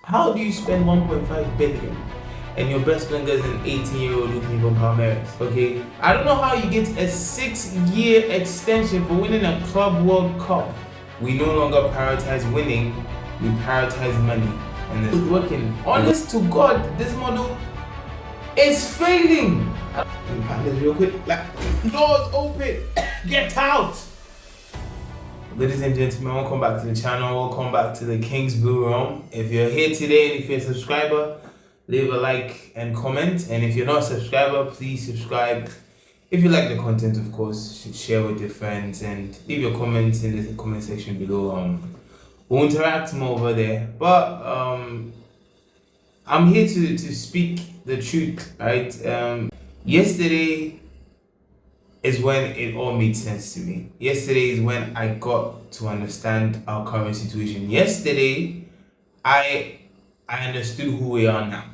How do you spend 1.5 billion and your best winger is an 18-year-old looking from Palmeiras? Okay, I don't know how you get a 6-year extension for winning a Club World Cup. We no longer prioritize winning, we prioritize money, and it's working. Honest to God, this model is failing. This real quick, like doors open, get out. Ladies and gentlemen, welcome back to the channel. Welcome back to the King's Blue Room. If you're here today and if you're a subscriber, leave a like and comment. And if you're not a subscriber, please subscribe. If you like the content, of course, share with your friends and leave your comments in the comment section below. We'll interact more over there. But I'm here to speak the truth, right? Yesterday is when it all made sense to me. Yesterday is when I got to understand our current situation. Yesterday, I understood who we are now.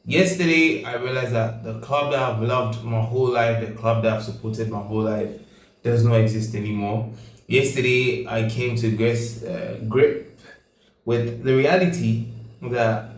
Yesterday, I realized that the club that I've loved my whole life, the club that I've supported my whole life, does not exist anymore. Yesterday, I came to grip with the reality that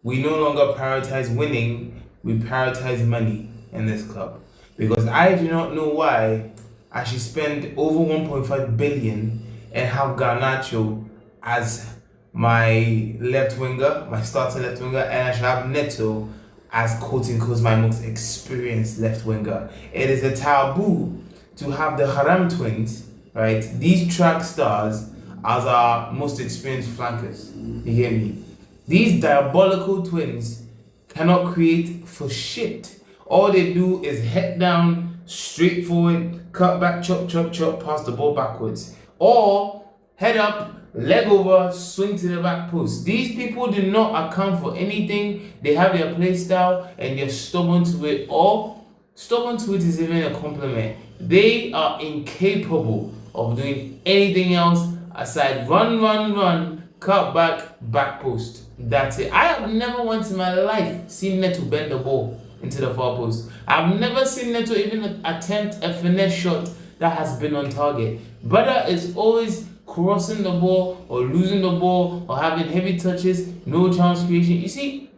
we no longer prioritize winning, we prioritize money in this club. Because I do not know why I should spend over 1.5 billion and have Garnacho as my left winger, my starting left winger, and I should have Neto as quote-unquote my most experienced left winger. It is a taboo to have the Haram twins, right? These track stars as our most experienced flankers. You hear me? These diabolical twins cannot create for shit. All they do is head down, straight forward, cut back, chop, chop, chop, pass the ball backwards. Or head up, leg over, swing to the back post. These people do not account for anything. They have their play style and they're stubborn to it. Or stubborn to it is even a compliment. They are incapable of doing anything else aside run, cut back, back post. That's it. I have never once in my life seen Neto bend the ball into the far post. I've never seen Neto even attempt a finesse shot that has been on target. Brother is always crossing the ball or losing the ball or having heavy touches, no chance creation. You see,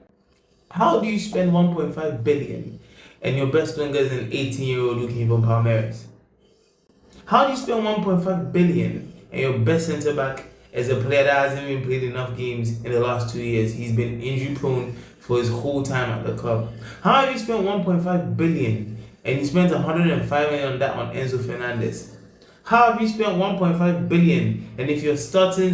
how do you spend 1.5 billion and your best winger is an 18-year-old looking from Palmeiras? How do you spend 1.5 billion and your best centre back is a player that hasn't even played enough games in the last 2 years? He's been injury prone for his whole time at the club. How have you spent 1.5 billion and you spent 105 million on that on Enzo Fernandez? How have you spent 1.5 billion and if your starting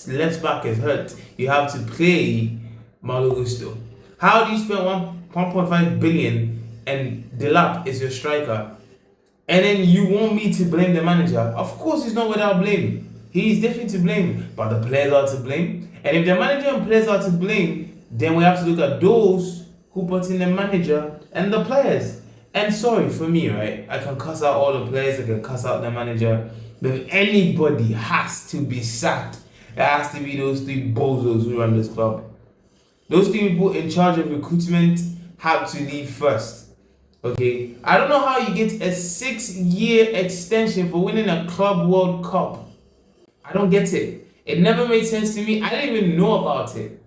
left back is hurt, you have to play Malo Gusto? How do you spend 1.5 billion and Delap is your striker? And then you want me to blame the manager? Of course, it's not without blame. He is definitely to blame, but the players are to blame. And if the manager and players are to blame, then we have to look at those who put in the manager and the players. And sorry for me, right? I can cuss out all the players, I can cuss out the manager, but if anybody has to be sacked, it has to be those three bozos who run this club. Those three people in charge of recruitment have to leave first. Okay? I don't know how you get a 6-year extension for winning a Club World Cup. I don't get it. It never made sense to me. I didn't even know about it.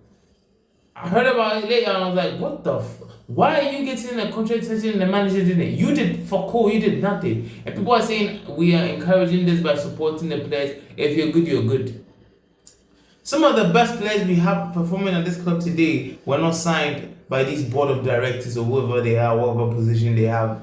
I heard about it later and I was like, what the why are you getting a contract extension and the manager didn't? You did fuck all, you did nothing. And people are saying we are encouraging this by supporting the players. If you're good, you're good. Some of the best players we have performing at this club today were not signed by these board of directors or whoever they are, whatever position they have.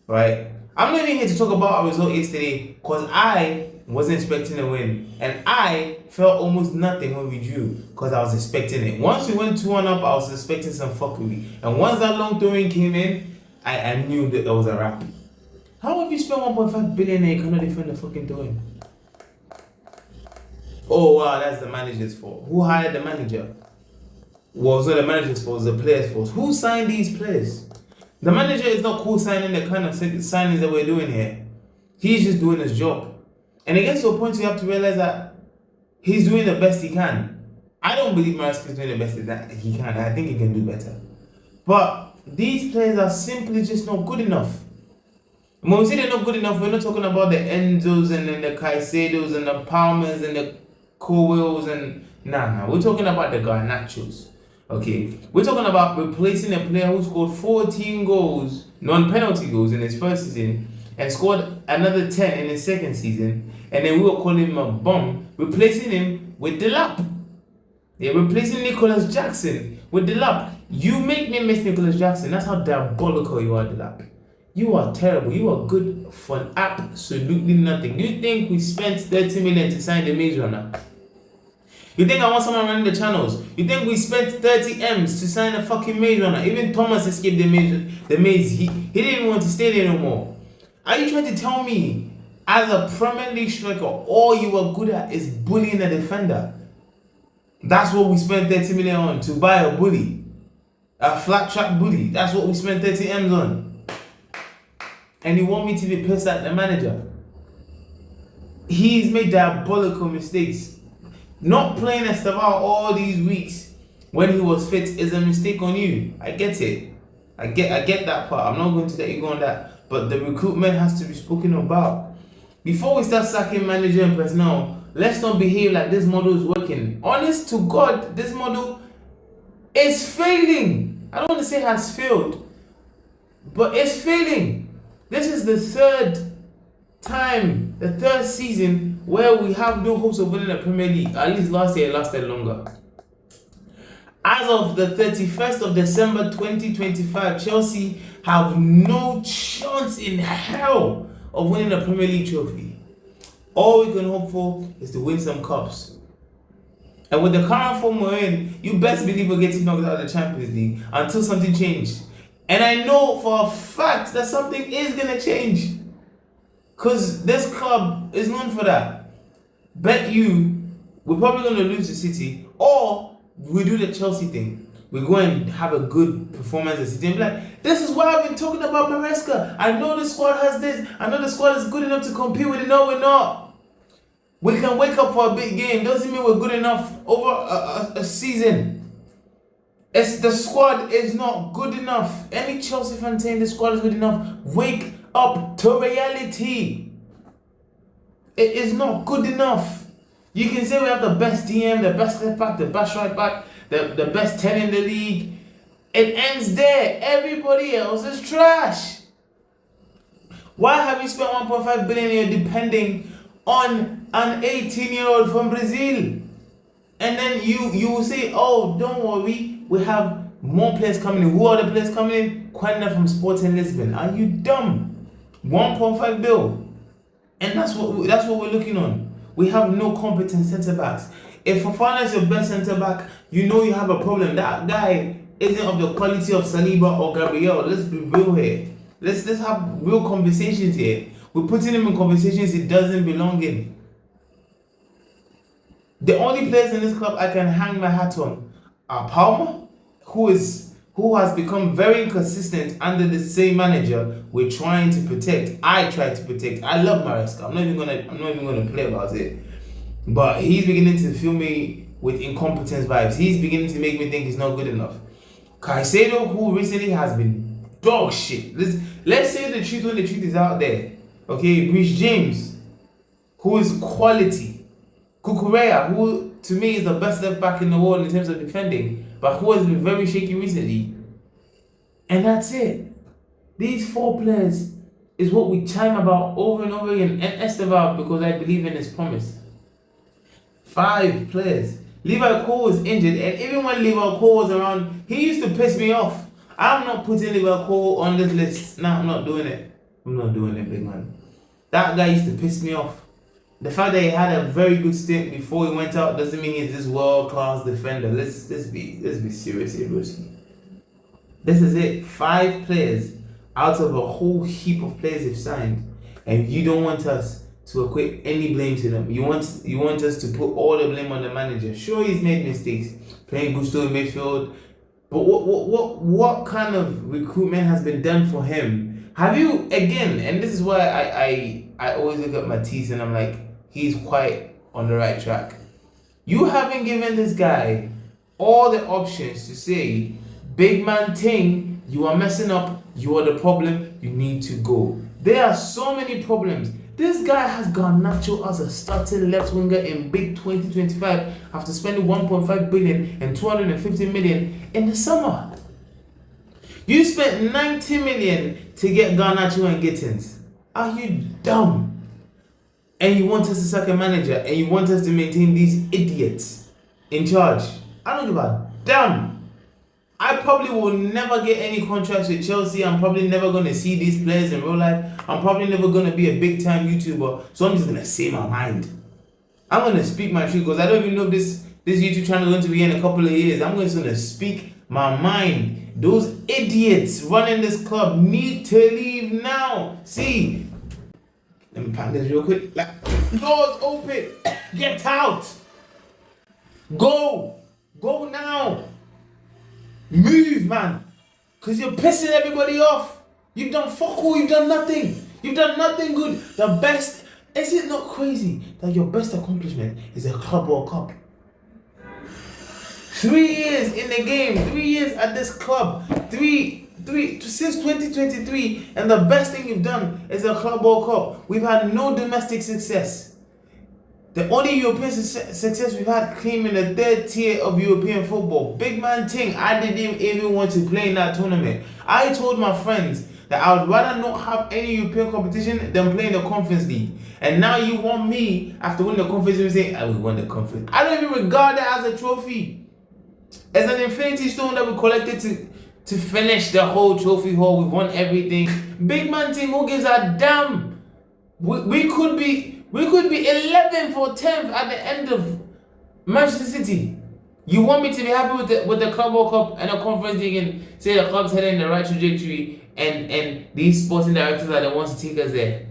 Right? I'm not even here to talk about our result yesterday because I wasn't expecting a win. And I felt almost nothing when we drew because I was expecting it. Once we went 2-1 up, I was expecting some fuckery. And once that long throwing came in, I knew that it was a wrap. How have you spent 1.5 billion and you cannot defend the fucking throwing? Oh wow, that's the manager's fault. Who hired the manager? Well, it's not the manager's fault, it's the player's fault. Who signed these players? The manager is not co-signing the kind of signings that we're doing here. He's just doing his job. And it gets to a point you have to realize that he's doing the best he can. I don't believe Maresca is doing the best that he can. I think he can do better. But these players are simply just not good enough. When we say they're not good enough, we're not talking about the Enzos and then the Caicedos and the Palmers and the Cowells and Nah. We're talking about the Garnachos. Okay, we're talking about replacing a player who scored 14 goals, non-penalty goals in his first season, and scored another 10 in his second season, and then we were calling him a bum, replacing him with Delap. Yeah, replacing Nicholas Jackson with Delap. You make me miss Nicholas Jackson. That's how diabolical you are, Delap. You are terrible. You are good for absolutely nothing. Do you think we spent 30 million to sign the Maze Runner? You think I want someone running the channels? You think we spent 30 M's to sign a fucking Maze Runner? Even Thomas escaped the maze. He didn't even want to stay there no more. Are you trying to tell me, as a Premier League striker, all you are good at is bullying a defender? That's what we spent 30 million on, to buy a bully. A flat track bully. That's what we spent 30 M's on. And you want me to be pissed at the manager? He's made diabolical mistakes. Not playing Esteban all these weeks when he was fit is a mistake on you. I get it. I get that part. I'm not going to let you go on that. But the recruitment has to be spoken about. Before we start sacking manager and personnel, let's not behave like this model is working. Honest to God, this model is failing. I don't want to say has failed, but it's failing. This is the third season where we have no hopes of winning the Premier League. At least last year it lasted longer. As of the 31st of December 2025, Chelsea have no chance in hell of winning the Premier League trophy. All we can hope for is to win some cups. And with the current form we're in, you best believe we're getting knocked out of the Champions League until something changes. And I know for a fact that something is going to change. Because this club is known for that. Bet you we're probably going to lose to City, or we do the Chelsea thing. We go and have a good performance at City and be like, this is why I've been talking about Maresca. I know the squad has this. I know the squad is good enough to compete with it. No, we're not. We can wake up for a big game. Doesn't mean we're good enough over a season. The squad is not good enough. Any Chelsea fan saying the squad is good enough, wake up to reality. It is not good enough. You can say we have the best DM, the best left back, the best right back, the best 10 in the league. It ends there. Everybody else is trash. Why have you spent 1.5 billion a year depending on an 18-year-old from Brazil? And then you will say, oh, don't worry, we have more players coming in. Who are the players coming in? Quenda from Sporting Lisbon. Are you dumb? 1.5 bill. And that's what we're looking on. We have no competent centre-backs. If Fofana is your best centre-back, you know you have a problem. That guy isn't of the quality of Saliba or Gabriel. Let's be real here. Let's have real conversations here. We're putting him in conversations he doesn't belong in. The only players in this club I can hang my hat on are Palmer, who has become very inconsistent under the same manager we're trying to protect. I try to protect. I love Maresca. I'm not even gonna play about it. But he's beginning to fill me with incompetence vibes. He's beginning to make me think he's not good enough. Caicedo, who recently has been dog shit. Let's say the truth when the truth is out there. Okay, Rhys James, who is quality. Cucurella, who to me is the best left back in the world in terms of defending, but who has been very shaky recently. And that's it. These four players is what we chime about over and over again. And Esteban, because I believe in his promise. 5 players. Levi Cole was injured, and even when Levi Cole was around, he used to piss me off. I'm not putting Levi Cole on this list. No, I'm not doing it. I'm not doing it, big man. That guy used to piss me off. The fact that he had a very good stint before he went out doesn't mean he's this world-class defender. Let's be serious here, broski. This is it. 5 players out of a whole heap of players they've signed, and you don't want us to equate any blame to them. You want us to put all the blame on the manager. Sure, he's made mistakes playing Gusto in midfield, but what kind of recruitment has been done for him? Have you, again, and this is why I always look at Matisse and I'm like, he's quite on the right track. You haven't given this guy all the options to say, big man Ting, you are messing up, you are the problem, you need to go. There are so many problems. This guy has Garnacho as a starting left winger in big 2025 after spending 1.5 billion and 250 million in the summer. You spent 90 million to get Garnacho and Gittins. Are you dumb? And you want us to sack a manager and you want us to maintain these idiots in charge? I don't give a damn. I probably will never get any contracts with Chelsea. I'm probably never going to see these players in real life. I'm probably never going to be a big time YouTuber. So I'm just going to say my mind. I'm going to speak my truth because I don't even know if this YouTube channel is going to be in a couple of years. I'm just going to speak my mind. Those idiots running this club need to leave now. See, let me pack this real quick. Doors open. Get out. Go now. Move, man. Because you're pissing everybody off. You've done fuck all. You've done nothing. You've done nothing good. The best. Is it not crazy that your best accomplishment is a Club World Cup? 3 years in the game. 3 years at this club. Since 2023. And the best thing you've done is a Club World Cup. We've had no domestic success. The only European success we've had came in the third tier of European football. Big man thing, I didn't even want to play in that tournament. I told my friends that I would rather not have any European competition than play in the Conference League. And now you want me, after winning the Conference League, saying, I will win the Conference. I don't even regard that as a trophy. As an infinity stone that we collected to finish the whole trophy haul. We won everything. Big man thing, who gives a damn? We could be 11th or 10th at the end of Manchester City. You want me to be happy with the Club World Cup and the Conference League and say the club's heading in the right trajectory and these sporting directors are the ones to take us there?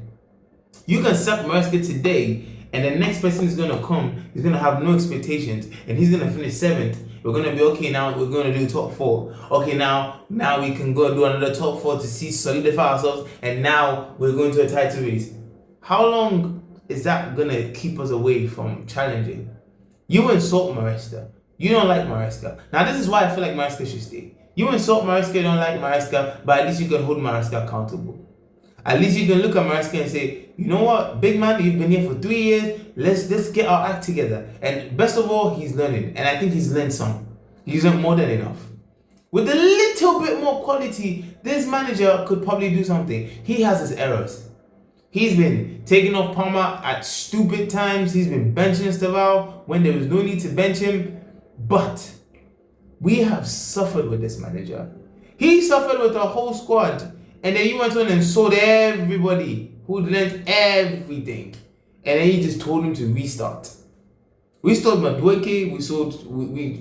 You can suck Maresca today and the next person is going to come, he's going to have no expectations and he's going to finish 7th. We're going to be okay now, we're going to do top 4. Okay, now we can go do another top 4 to solidify ourselves and now we're going to a title race. How long is that gonna keep us away from challenging? You insult Maresca. You don't like Maresca. Now this is why I feel like Maresca should stay. You insult Maresca, you don't like Maresca, but at least you can hold Maresca accountable. At least you can look at Maresca and say, you know what, big man, you've been here for 3 years. Let's get our act together. And best of all, he's learning, and I think he's learned some. He's learned more than enough. With a little bit more quality, this manager could probably do something. He has his errors. He's been taking off Palmer at stupid times. He's been benching Stavao when there was no need to bench him. But we have suffered with this manager. He suffered with a whole squad. And then you went on and sold everybody who'd learned everything. And then you just told him to restart. We sold Madueke,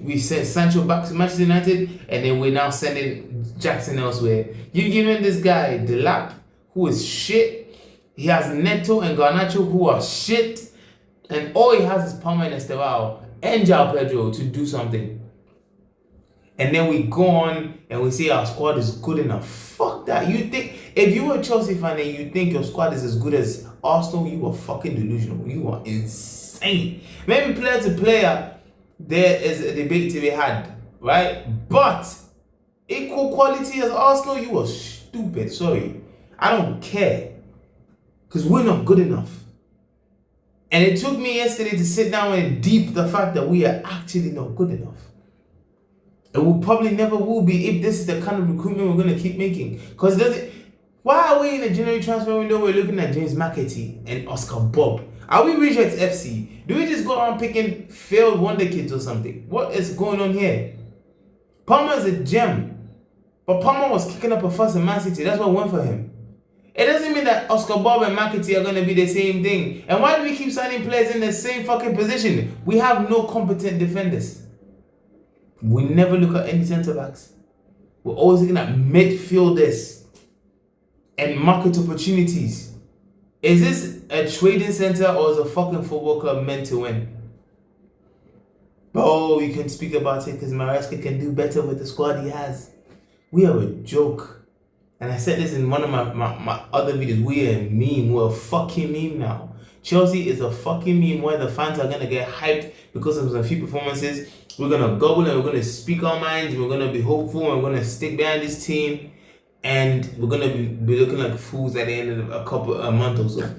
we sent Sancho back to Manchester United, and then we're now sending Jackson elsewhere. You've given this guy Delap, who is shit. He has Neto and Garnacho who are shit. And all he has is Palmer and Estevao and João Pedro to do something. And then we go on and we say our squad is good enough. Fuck that. You think, if you were a Chelsea fan and you think your squad is as good as Arsenal, you are fucking delusional. You are insane. Maybe player to player, there is a debate to be had, right? But equal quality as Arsenal, you are stupid. Sorry. I don't care. Because we're not good enough. And it took me yesterday to sit down and deep the fact that we are actually not good enough. And we probably never will be if this is the kind of recruitment we're going to keep making. Because why are we in a January transfer window we're looking at James McAtee and Oscar Bob? Are we Rejects FC? Do we just go around picking failed wonder kids or something? What is going on here? Palmer is a gem. But Palmer was kicking up a fuss in Man City. That's what went for him. It doesn't mean that Oscar Bob and McAtee are going to be the same thing. And why do we keep signing players in the same fucking position? We have no competent defenders. We never look at any centre backs. We're always looking at midfielders and market opportunities. Is this a trading centre or is a fucking football club meant to win? Oh, you can speak about it because Maresca can do better with the squad he has. We are a joke. And I said this in one of my other videos. We are a meme. We're a fucking meme now. Chelsea is a fucking meme where the fans are going to get hyped because of a few performances. We're going to gobble and we're going to speak our minds. We're going to be hopeful and we're going to stick behind this team. And we're going to be looking like fools at the end of a month or so.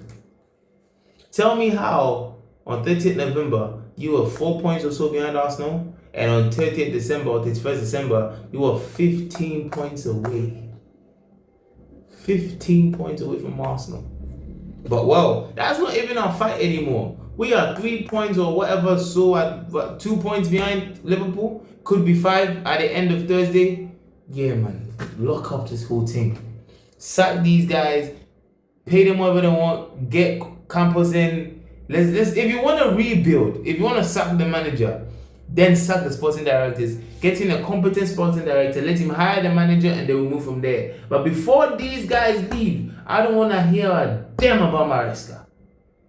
Tell me how on 30th November you were 4 points or so behind Arsenal, and on 30th December or 31st December you were 15 points away. 15 points away from Arsenal. But well, that's not even our fight anymore. We are 3 points or whatever, so at 2 points behind Liverpool. Could be 5 at the end of Thursday. Yeah, man. Lock up this whole thing. Sack these guys. Pay them whatever they want. Get Campos in. Let's if you want to rebuild, if you want to sack the manager, then sack the sporting directors. Get in a competent sporting director. Let him hire the manager and they will move from there. But before these guys leave, I don't want to hear a damn about Maresca.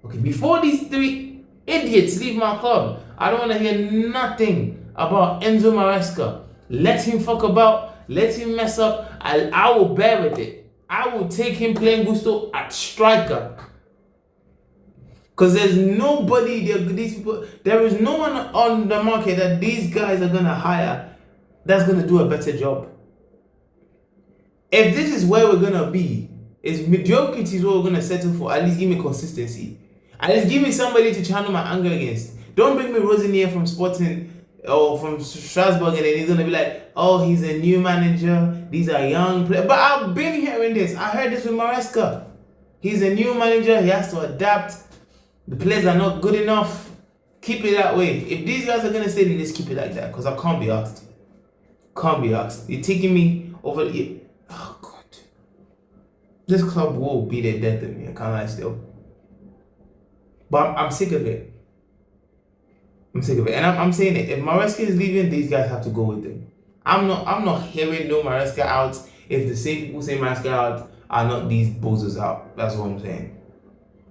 Okay, before these 3 idiots leave my club, I don't want to hear nothing about Enzo Maresca. Let him fuck about. Let him mess up. I will bear with it. I will take him playing Gusto at striker. Because there's nobody, these people, there is no one on the market that these guys are going to hire that's going to do a better job. If this is where we're going to be, is mediocrity is what we're going to settle for, at least give me consistency. At least give me somebody to channel my anger against. Don't bring me Rosenier from Sporting or from Strasbourg and then he's going to be like, oh, he's a new manager, these are young players. But I've been hearing this. I heard this with Maresca. He's a new manager, he has to adapt. The players are not good enough. Keep it that way. If these guys are going to stay, then just keep it like that. Because I can't be asked. Can't be asked. You're taking me over the... Oh, God. This club will be the death of me. I can't lie still. But I'm sick of it. I'm sick of it. And I'm saying it. If Maresca is leaving, these guys have to go with him. I'm not hearing no Maresca out. If the same people say Maresca out are not these bozos out. That's what I'm saying.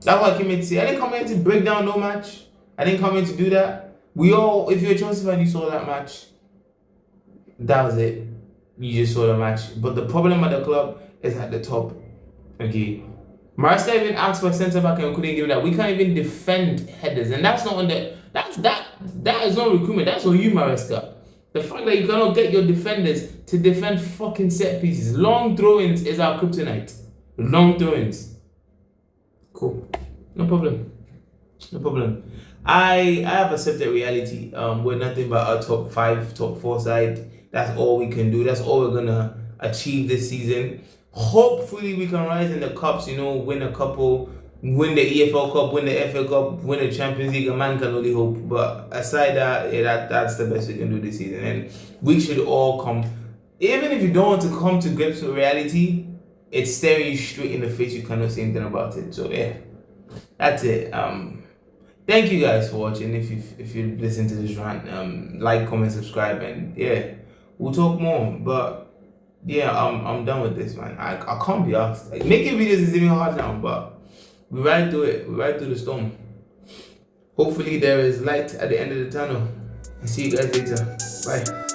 That's what I came in to say. I didn't come in to break down no match. I didn't come in to do that. If you're a Chelsea fan, you saw that match. That was it. You just saw the match. But the problem at the club is at the top. Okay. Maresca even asked for a centre back and we couldn't give it that. We can't even defend headers. And that's not on the... That is not recruitment. That's on you, Maresca. The fact that you cannot get your defenders to defend fucking set pieces. Long throw-ins is our kryptonite. Long throw-ins. Cool. No problem. No problem. I have accepted reality. We're nothing but our top 5, top 4 side. That's all we can do. That's all we're gonna achieve this season. Hopefully we can rise in the cups, win a couple, win the EFL Cup, win the FA Cup, win the Champions League. A man can only hope. But aside that's the best we can do this season. And we should all come, even if you don't want to come to grips with reality, it's staring you straight in the face. You cannot say anything about it. So yeah, that's it. Thank you guys for watching. If you listen to this rant, like, comment, subscribe, and yeah, we'll talk more. But yeah, I'm done with this, man. I can't be asked. Like, making videos is even hard now, but we ride through it. We ride through the storm. Hopefully there is light at the end of the tunnel. See you guys later. Bye.